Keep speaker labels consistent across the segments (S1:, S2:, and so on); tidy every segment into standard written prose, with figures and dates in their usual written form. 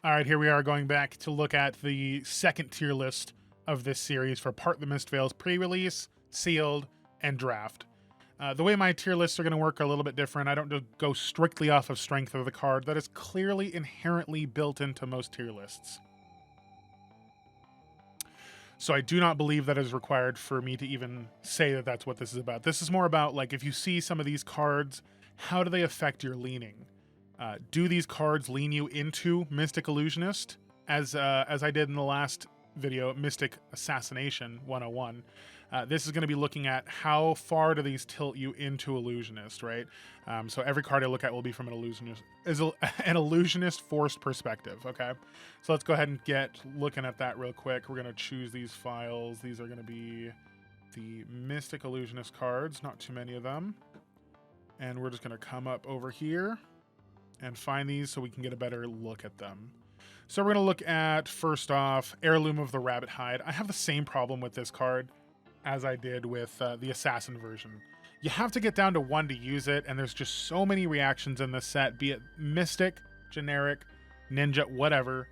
S1: All right, here we are going back to look at the second tier list of this series for Part the Mistveil's pre-release, sealed, and draft. The way my tier lists are going to work are a little bit different. I don't just go strictly off of strength of the card. That is clearly inherently built into most tier lists. So I do not believe that is required for me to even say that that's what this is about. This is more about, like, if you see some of these cards, how do they affect your leaning? Do these cards lean you into Mystic Illusionist, as I did in the last video, Mystic Assassination 101? This is going to be looking at how far do these tilt you into Illusionist, right? So every card I look at will be from an Illusionist forced perspective, okay? So let's go ahead and get looking at that real quick. We're going to choose these files. These are going to be the Mystic Illusionist cards, not too many of them. And we're just going to come up over here and find these so we can get a better look at them. So we're going to look at, first off, Heirloom of the Rabbit Hide. I have the same problem with this card as I did with the Assassin version. You have to get down to 1 to use it, and there's just so many reactions in this set, be it Mystic, Generic, Ninja, whatever.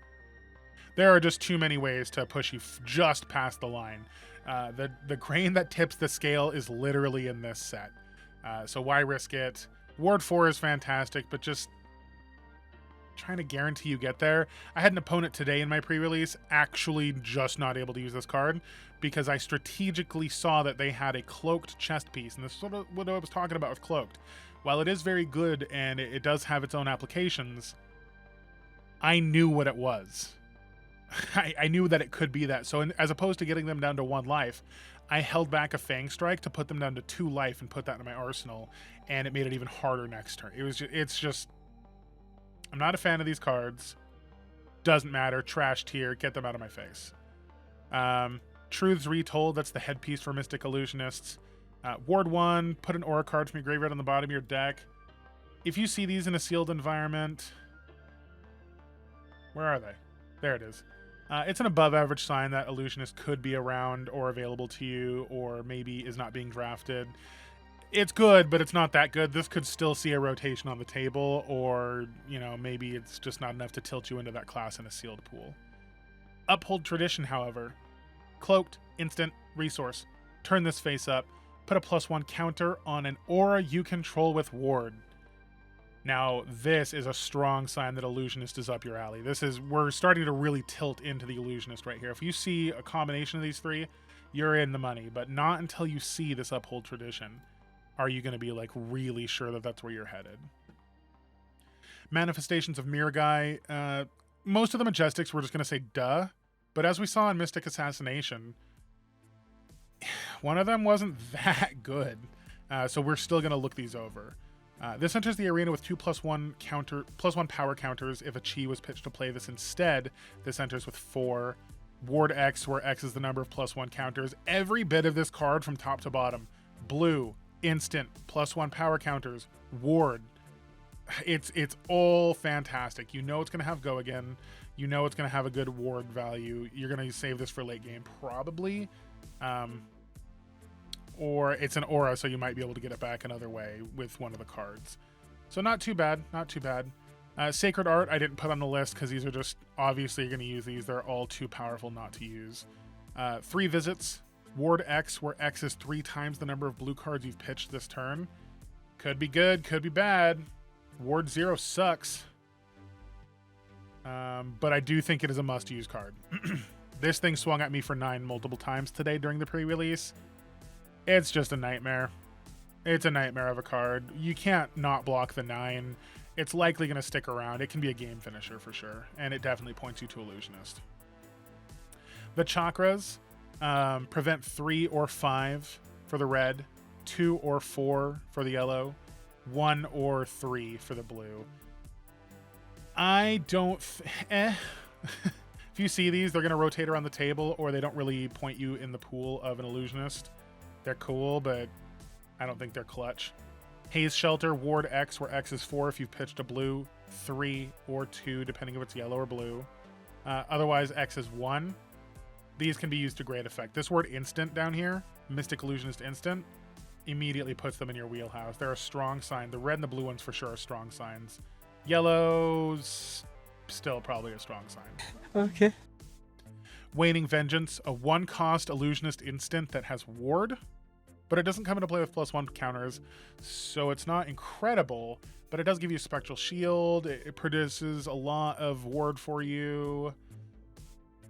S1: There are just too many ways to push you just past the line. The grain that tips the scale is literally in this set. So why risk it? Ward 4 is fantastic, but just trying to guarantee you get there. I had an opponent today in my pre-release actually just not able to use this card because I strategically saw that they had a cloaked chest piece, and this is sort of what I was talking about with cloaked. While it is very good and it does have its own applications, I knew what it was. I knew that it could be that. So as opposed to getting them down to 1 life, I held back a Fang Strike to put them down to 2 life and put that in my arsenal, and it made it even harder next turn. It's just I'm not a fan of these cards. Doesn't matter. Trash tier. Get them out of my face. Truths Retold. That's the headpiece for Mystic Illusionists. Ward 1. Put an aura card from your graveyard on the bottom of your deck. If you see these in a sealed environment... Where are they? There it is. It's an above average sign that Illusionist could be around or available to you, or maybe is not being drafted. It's good, but it's not that good. This could still see a rotation on the table, or, you know, maybe it's just not enough to tilt you into that class in a sealed pool. Uphold Tradition, however. Cloaked, instant, resource. Turn this face up. Put a +1 counter on an aura you control with Ward. Now, this is a strong sign that Illusionist is up your alley. We're starting to really tilt into the Illusionist right here. If you see a combination of these three, you're in the money, but not until you see this Uphold Tradition are you going to be like really sure that that's where you're headed. Manifestations of Mirgai. Most of the Majestics we're just going to say duh, but as we saw in Mystic Assassination, one of them wasn't that good. So we're still going to look these over. This enters the arena with 2 +1 power counters. If a Chi was pitched to play this instead, this enters with 4. Ward X, where X is the number of +1 counters. Every bit of this card from top to bottom. Blue, instant, +1 power counters. Ward. It's all fantastic. You know it's going to have Go Again. You know it's going to have a good ward value. You're going to save this for late game, probably. Or it's an aura, so you might be able to get it back another way with one of the cards. So not too bad, not too bad. Sacred Art, I didn't put on the list because these are just, obviously you're going to use these. They're all too powerful not to use. 3 visits. Ward X, where X is 3 times the number of blue cards you've pitched this turn. Could be good, could be bad. Ward 0 sucks. But I do think it is a must-use card. This thing swung at me for 9 multiple times today during the pre-release. It's just a nightmare. It's a nightmare of a card. You can't not block the 9. It's likely going to stick around. It can be a game finisher for sure, and it definitely points you to Illusionist. The Chakras prevent 3 or 5 for the red, 2 or 4 for the yellow, 1 or 3 for the blue. I don't... If you see these, they're going to rotate around the table, or they don't really point you in the pool of an Illusionist. They're cool, but I don't think they're clutch. Haze Shelter, Ward X, where X is 4 if you've pitched a blue, 3 or 2, depending if it's yellow or blue. Otherwise, X is 1. These can be used to great effect. This word instant down here, Mystic Illusionist instant, immediately puts them in your wheelhouse. They're a strong sign. The red and the blue ones for sure are strong signs. Yellows, still probably a strong sign.
S2: Okay.
S1: Waning Vengeance, a 1-cost illusionist instant that has ward, but it doesn't come into play with +1 counters, so it's not incredible, but it does give you Spectral Shield. It produces a lot of ward for you.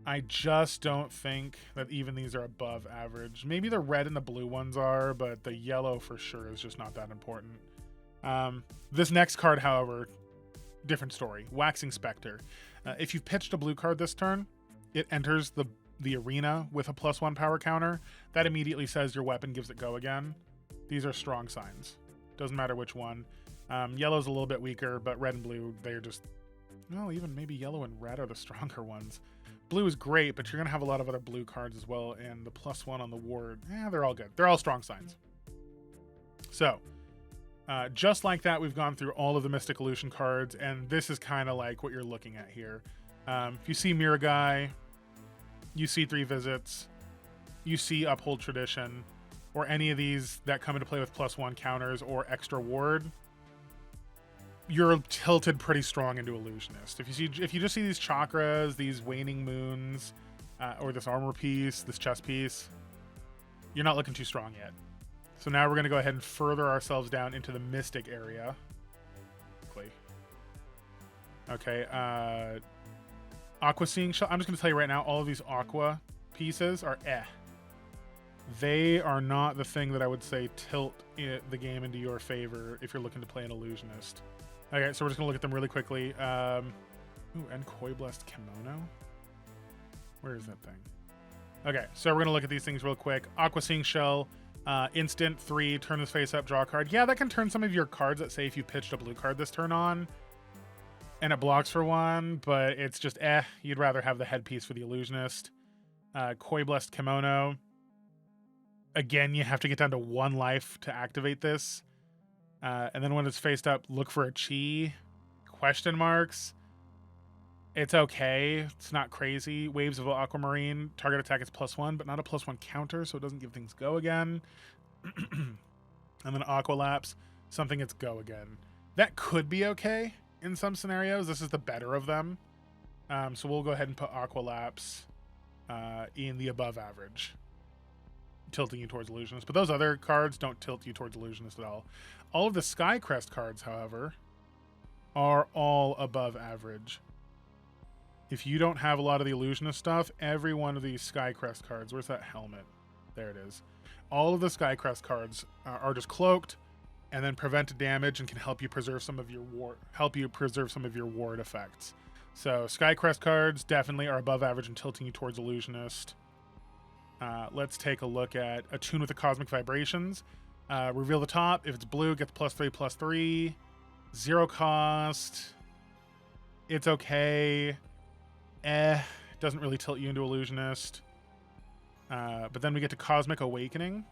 S1: I just don't think that even these are above average. Maybe the red and the blue ones are, but the yellow for sure is just not that important. This next card, however, different story. Waxing Spectre. If you've pitched a blue card this turn, it enters the arena with a +1 power counter. That immediately says your weapon gives it go again. These are strong signs. Doesn't matter which one. Yellow's a little bit weaker, but red and blue, they're just... Well, even maybe yellow and red are the stronger ones. Blue is great, but you're going to have a lot of other blue cards as well, and the +1 on the ward, they're all good. They're all strong signs. So, just like that, we've gone through all of the Mystic Illusion cards, and this is kind of like what you're looking at here. If you see Mirror Guy, you see 3 Visits, you see Uphold Tradition, or any of these that come into play with +1 counters or extra ward, you're tilted pretty strong into Illusionist. If you just see these chakras, these waning moons, or this armor piece, this chest piece, you're not looking too strong yet. So now we're going to go ahead and further ourselves down into the Mystic area. Okay, Aqua Seeing Shell. I'm just going to tell you right now, all of these Aqua pieces are They are not the thing that I would say tilt the game into your favor if you're looking to play an Illusionist. Okay, so we're just going to look at them really quickly. And Koi Blessed Kimono. Where is that thing? Okay, so we're going to look at these things real quick. Aqua Seeing Shell, instant 3, turn this face up, draw a card. Yeah, that can turn some of your cards that say if you pitched a blue card this turn on, and it blocks for 1, but it's just you'd rather have the headpiece for the Illusionist. Koi Blessed Kimono. Again, you have to get down to 1 life to activate this. And then when it's faced up, look for a chi. Question marks. It's okay. It's not crazy. Waves of Aquamarine. Target attack is +1, but not a +1 counter, so it doesn't give things go again. And then Aqualapse. Something it's go again. That could be okay in some scenarios. This is the better of them. So we'll go ahead and put Aqualapse in the above average, tilting you towards Illusionist. But those other cards don't tilt you towards Illusionist at all. All of the Skycrest cards, however, are all above average. If you don't have a lot of the Illusionist stuff, every one of these Skycrest cards... Where's that helmet? There it is. All of the Skycrest cards are just cloaked and then prevent damage and can help you preserve some of your ward effects. So Skycrest cards definitely are above average and tilting you towards Illusionist. Let's take a look at Attune with the Cosmic Vibrations. Reveal the top. If it's blue, gets +3/+3. 0 cost. It's okay. Doesn't really tilt you into Illusionist. But then we get to Cosmic Awakening.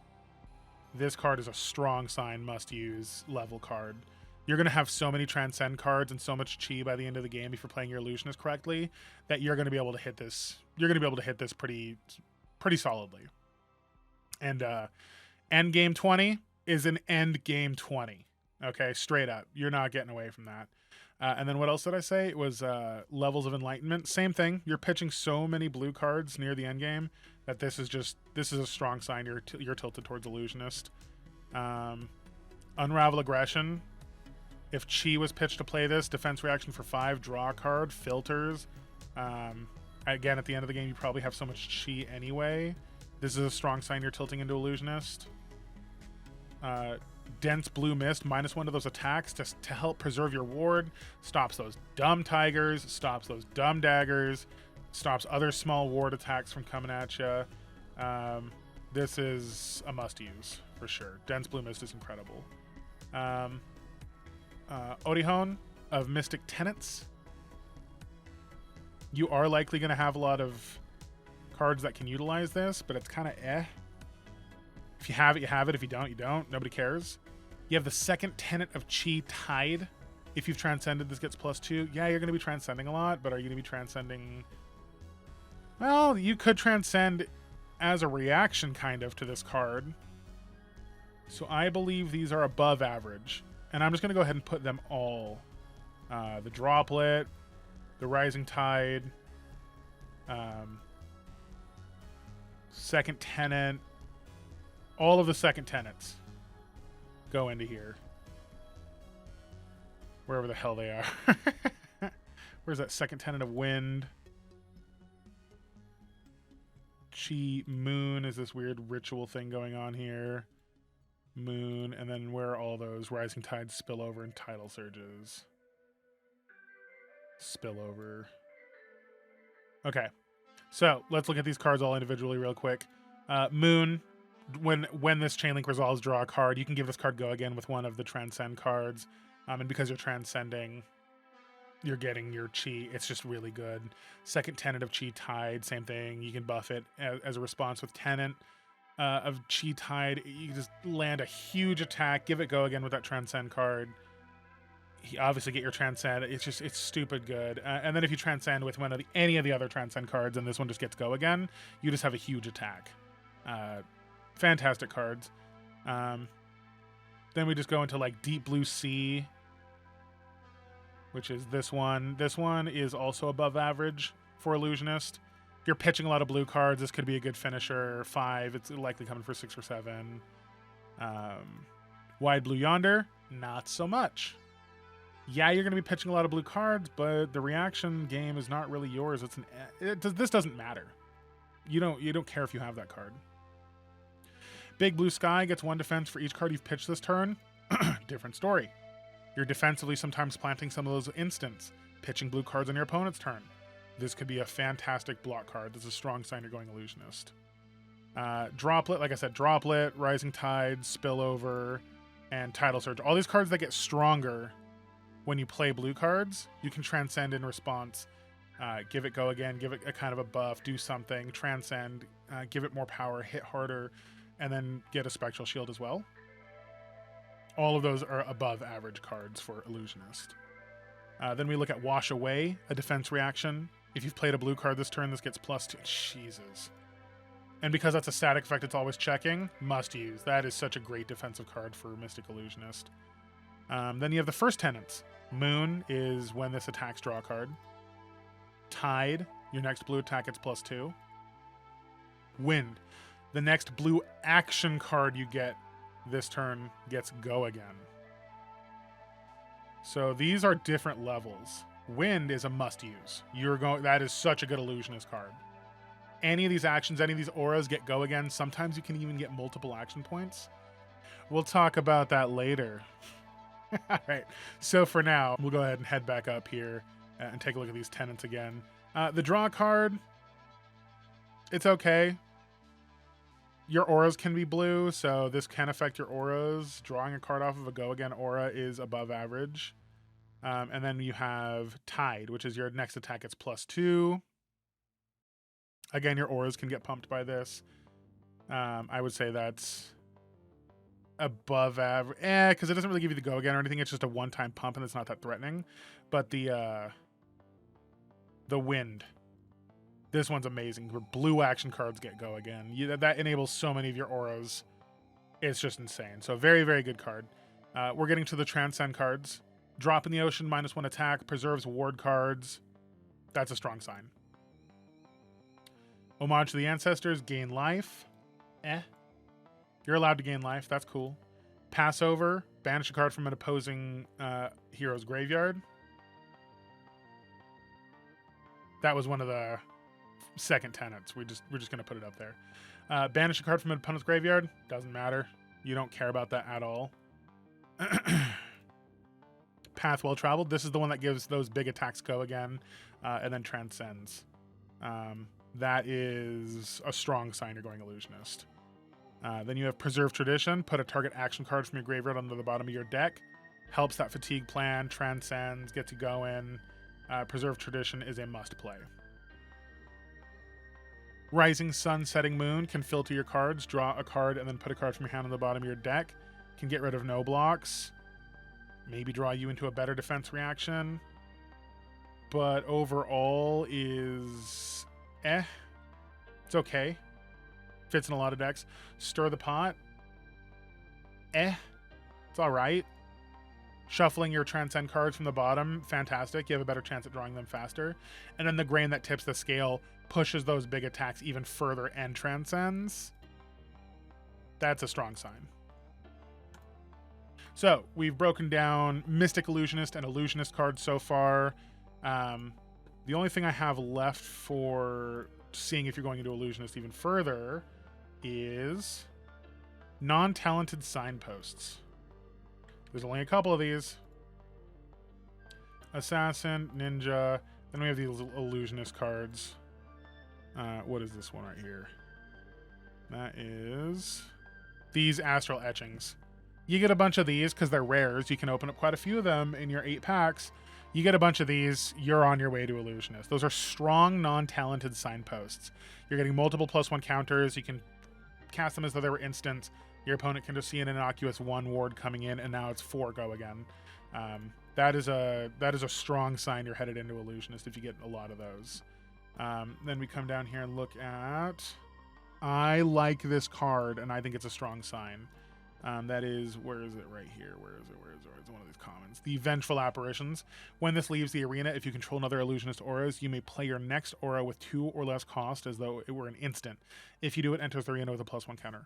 S1: This card is a strong sign, must-use level card. You're going to have so many Transcend cards and so much chi by the end of the game if you're playing your Illusionist correctly that you're going to be able to hit this. You're going to be able to hit this pretty solidly. And end game 20 is an end game 20. Okay, straight up. You're not getting away from that. And then what else did I say? It was Levels of Enlightenment. Same thing. You're pitching so many blue cards near the end game that this is a strong sign you're tilted towards Illusionist. Unravel Aggression. If Chi was pitched to play this, defense reaction for 5, draw a card, filters. Again, at the end of the game, you probably have so much chi anyway. This is a strong sign you're tilting into Illusionist. Dense Blue Mist, -1 to those attacks to help preserve your ward. Stops those dumb tigers, stops those dumb daggers, stops other small ward attacks from coming at you. This is a must-use, for sure. Dense Blue Mist is incredible. Orihon of Mystic Tenets. You are likely going to have a lot of cards that can utilize this, but it's kind of If you have it, you have it. If you don't, you don't. Nobody cares. You have the second Tenet of Chi Tide. If you've transcended, this gets +2. Yeah, you're going to be transcending a lot, but are you going to be transcending... Well, you could transcend as a reaction, kind of, to this card. So I believe these are above average. And I'm just going to go ahead and put them all. The Droplet, the Rising Tide, Second Tenant, all of the Second Tenants go into here. Wherever the hell they are. Where's that Second Tenant of Wind? Chi Moon is this weird ritual thing going on here. Moon, and then where are all those Rising Tides, Spillover, and Tidal Surges? Spillover. Okay, so let's look at these cards all individually real quick. Moon, when this Chain Link resolves, draw a card. You can give this card go again with one of the Transcend cards. And because you're transcending, you're getting your Chi. It's just really good. Second Tenant of Chi Tide, same thing. You can buff it as a response with Tenant of Chi Tide. You just land a huge attack, give it go again with that Transcend card. You obviously get your Transcend. It's stupid good. And then if you Transcend with any of the other Transcend cards, and this one just gets go again, you just have a huge attack. Fantastic cards. Then we just go into like Deep Blue Sea, which is this one. This one is also above average for Illusionist. If you're pitching a lot of blue cards, this could be a good finisher. 5, it's likely coming for 6 or 7. Wide Blue Yonder, not so much. Yeah, you're going to be pitching a lot of blue cards, but the reaction game is not really yours. This doesn't matter. You don't care if you have that card. Big Blue Sky gets 1 defense for each card you've pitched this turn. Different story. You're defensively sometimes planting some of those instants, pitching blue cards on your opponent's turn. This could be a fantastic block card. This is a strong sign you're going Illusionist. Droplet, like I said, Droplet, Rising Tide, Spillover, and Tidal Surge. All these cards that get stronger when you play blue cards, you can Transcend in response. Give it go again, give it a kind of a buff, do something, Transcend, give it more power, hit harder, and then get a Spectral Shield as well. All of those are above average cards for Illusionist. Then we look at Wash Away, a defense reaction. If you've played a blue card this turn, this gets +2. Jesus. And because that's a static effect, it's always checking. Must use. That is such a great defensive card for Mystic Illusionist. Then you have the First Tenants. Moon is when this attacks, draw a card. Tide, your next blue attack gets +2. Wind, the next blue action card you get this turn gets go again. So these are different levels. Wind is a must use. That is such a good Illusionist card. Any of these actions, any of these auras get go again. Sometimes you can even get multiple action points. We'll talk about that later. All right. So for now, we'll go ahead and head back up here and take a look at these tenants again. The draw card, it's okay. Your auras can be blue, so this can affect your auras. Drawing a card off of a go again aura is above average. And then you have Tide, which is your next attack gets +2. Again, your auras can get pumped by this. I would say that's above average. Because it doesn't really give you the go again or anything. It's just a one-time pump, and it's not that threatening. But the Wind, this one's amazing. Where blue action cards get go again. That enables so many of your auras. It's just insane. So very, very good card. We're getting to the Transcend cards. Drop in the Ocean, -1 attack. Preserves ward cards. That's a strong sign. Homage to the Ancestors. Gain life. You're allowed to gain life. That's cool. Passover. Banish a card from an opposing hero's graveyard. That was one of the second tenants. We're just going to put it up there. Banish a card from an opponent's graveyard. Doesn't matter. You don't care about that at all. Path Well Traveled. This is the one that gives those big attacks go again, and then Transcends. That is a strong sign you're going Illusionist. Then you have Preserve Tradition. Put a target action card from your graveyard onto the bottom of your deck. Helps that fatigue plan. Transcends. Gets you going. Preserve Tradition is a must play. Rising Sun, Setting Moon can filter your cards. Draw a card and then put a card from your hand on the bottom of your deck. Can get rid of no blocks. Maybe draw you into a better defense reaction. But overall is it's okay. Fits in a lot of decks. Stir the Pot. It's all right. Shuffling your Transcend cards from the bottom, fantastic. You have a better chance at drawing them faster. And then the grain that tips the scale pushes those big attacks even further and transcends. That's a strong sign. So we've broken down Mystic Illusionist and Illusionist cards so far. The only thing I have left for seeing if you're going into Illusionist even further is non-talented signposts. There's only a couple of these. Assassin, Ninja. Then we have these Illusionist cards. What is this one right here? That is these Astral Etchings. You get a bunch of these because they're rares. You can open up quite a few of them in your 8 packs. You get a bunch of these, you're on your way to Illusionist. Those are strong, non-talented signposts. You're getting multiple +1 counters. You can cast them as though they were instant. Your opponent can just see an innocuous 1 ward coming in, and now it's 4 go again. That is a strong sign you're headed into Illusionist if you get a lot of those. Then we come down here and look at... I like this card, and I think it's a strong sign. That is, where is it right here? Where is it? It's one of these commons. The Vengeful Apparitions. When this leaves the arena, if you control another Illusionist auras, you may play your next aura with 2 or less cost as though it were an instant. If you do, it enters the arena with a +1 counter.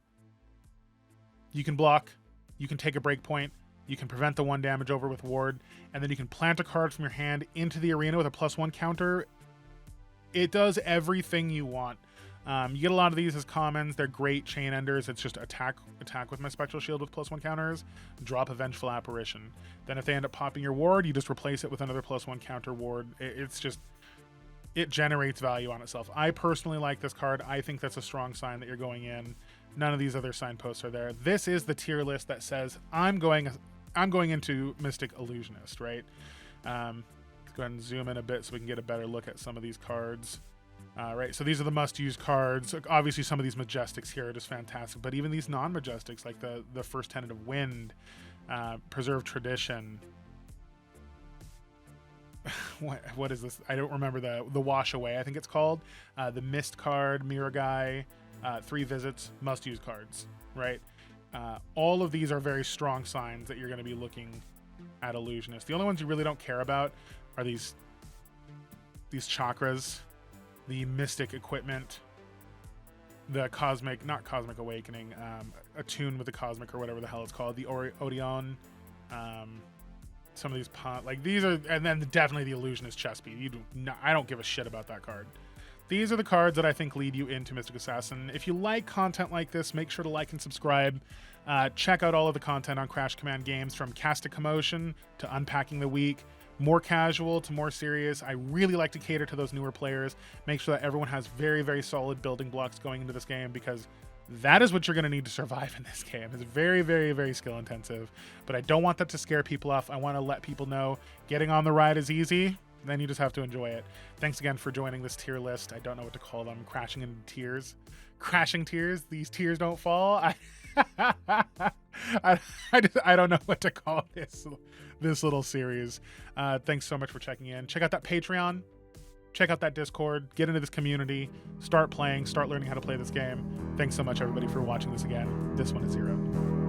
S1: You can block, you can take a break point, you can prevent the 1 damage over with ward, and then you can plant a card from your hand into the arena with a +1 counter. It does everything you want. You get a lot of these as commons. They're great chain enders. It's just attack with my Spectral Shield with +1 counters, drop a Vengeful Apparition. Then if they end up popping your ward, you just replace it with another +1 counter ward. It generates value on itself. I personally like this card. I think that's a strong sign that you're going in. None of these other signposts are there. This is the tier list that says I'm going into Mystic Illusionist, right? Let's go ahead and zoom in a bit so we can get a better look at some of these cards. Right, so these are the must-use cards. Obviously, some of these Majestics here are just fantastic, but even these non-Majestics, like the First Tenet of Wind, Preserve Tradition. What is this? I don't remember the Wash Away, I think it's called. The Mist card, Mirror Guy, 3 visits, must-use cards, right? All of these are very strong signs that you're going to be looking at Illusionist. The only ones you really don't care about are these chakras, the Mystic Equipment, the Cosmic, not Cosmic Awakening, Attune with the Cosmic or whatever the hell it's called, the Odeon, some of these, like these are, and then definitely the Illusionist chess piece. I don't give a shit about that card. These are the cards that I think lead you into Mystic Assassin. If you like content like this, make sure to like and subscribe. Check out all of the content on Crash Command Games, from Cast to Commotion to Unpacking the Week, more casual to more serious. I really like to cater to those newer players, make sure that everyone has very, very solid building blocks going into this game, because that is what you're going to need to survive in this game. It's very, very, very skill intensive, but I don't want that to scare people off. I want to let people know getting on the ride is easy. Then you just have to enjoy it. Thanks again for joining this tier list. I don't know what to call them. Crashing into tears. Crashing tears. These tears don't fall. I don't know what to call this little series. Thanks so much for checking in. Check out that Patreon. Check out that Discord. Get into this community. Start playing. Start learning how to play this game. Thanks so much, everybody, for watching this again. This one is Zero.